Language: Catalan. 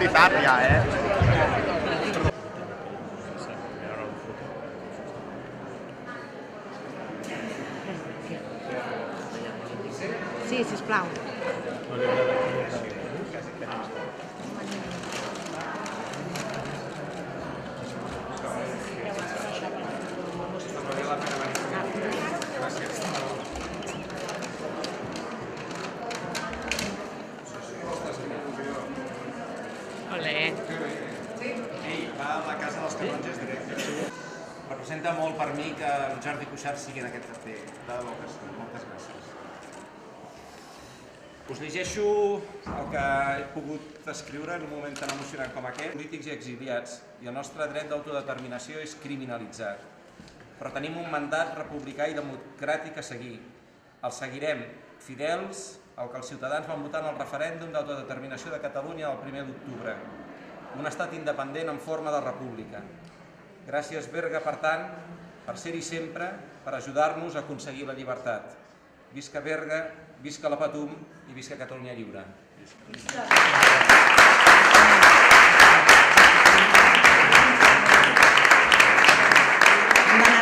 quantitat ja, Sí, sisplau. Ei, va a la Casa dels Canonges directe. Representa molt per mi que el Jordi Cuixart sigui en aquest cartell. De debò que sí, moltes gràcies. Us llegeixo el que he pogut escriure en un moment tan emocionant com aquest. Polítics i exiliats, i el nostre dret d'autodeterminació és criminalitzat. Però tenim un mandat republicà i democràtic a seguir. El seguirem, fidels al que els ciutadans van votar en el referèndum d'autodeterminació de Catalunya el 1er d'octubre. Un estat independent en forma de república. Gràcies, Berga, per tant, per ser-hi sempre, per ajudar-nos a aconseguir la llibertat. Visca Berga, visca la Patum i visca Catalunya lliure.